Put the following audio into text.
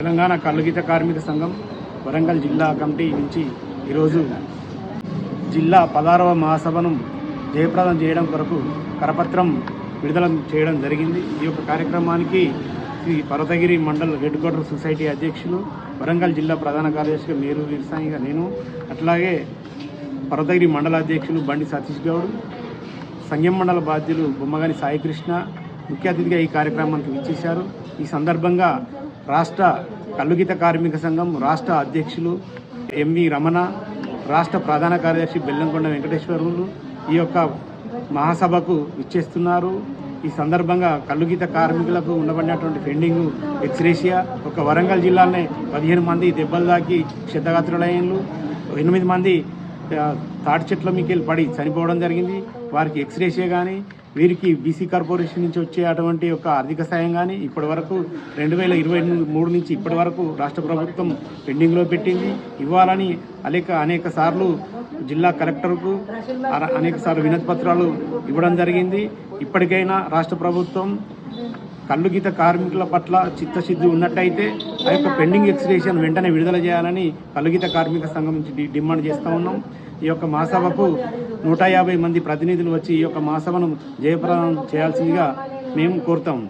తెలంగాణ కల్లుగీత కార్మిక సంఘం వరంగల్ జిల్లా కమిటీ నుంచి ఈరోజు జిల్లా 16వ మహాసభను జయప్రదం చేయడం కొరకు కరపత్రం విడుదల చేయడం జరిగింది. ఈ యొక్క కార్యక్రమానికి Shri Parvathagiri mandal headquarter society అధ్యక్షులు, వరంగల్ జిల్లా ప్రధాన కార్యదర్శిగా మేరు వీరసాయిగా నేను, అట్లాగే పర్వతగిరి మండల అధ్యక్షులు బండి సతీష్ గౌడ్, సంఘం మండల బాధ్యులు బొమ్మగాని సాయికృష్ణ ముఖ్య అతిథిగా ఈ కార్యక్రమానికి విచ్చేశారు. ఈ సందర్భంగా రాష్ట్ర కల్లుగీత కార్మిక సంఘం రాష్ట్ర అధ్యక్షులు ఎంవి రమణ, రాష్ట్ర ప్రధాన కార్యదర్శి బెల్లంకొండ వెంకటేశ్వరులు ఈ యొక్క మహాసభకు విచ్చేస్తున్నారు. ఈ సందర్భంగా కల్లుగీత కార్మికులకు ఉండబడినటువంటి పెండింగ్ ఎక్స్రేషియా ఒక వరంగల్ జిల్లాలోనే 15 మంది దెబ్బలు తాకి క్షతగాత్రులయ్యారు, 8 మంది తాటి చెట్ల మీకెళ్ళి పడి చనిపోవడం జరిగింది. వారికి ఎక్స్రేషియా కానీ, వీరికి బీసీ కార్పొరేషన్ నుంచి వచ్చే అటువంటి ఒక ఆర్థిక సాయం కానీ ఇప్పటి వరకు 2023 నుంచి ఇప్పటి వరకు రాష్ట్ర ప్రభుత్వం పెండింగ్లో పెట్టింది. ఇవ్వాలని అనేక సార్లు జిల్లా కలెక్టర్కు అనేక సార్లు వినతి పత్రాలు ఇవ్వడం జరిగింది. ఇప్పటికైనా రాష్ట్ర ప్రభుత్వం కల్లుగీత కార్మికుల పట్ల చిత్తశుద్ధి ఉన్నట్టయితే ఆ యొక్క పెండింగ్ ఎక్స్రేషన్ వెంటనే విడుదల చేయాలని కల్లుగీత కార్మిక సంఘం నుంచి డిమాండ్ చేస్తూ ఉన్నాం. ఈ యొక్క మహాసభకు 150 మంది ప్రతినిధులు వచ్చి ఈ యొక్క మహాసభను జయప్రదం చేయాల్సిందిగా మేము కోరుతాము.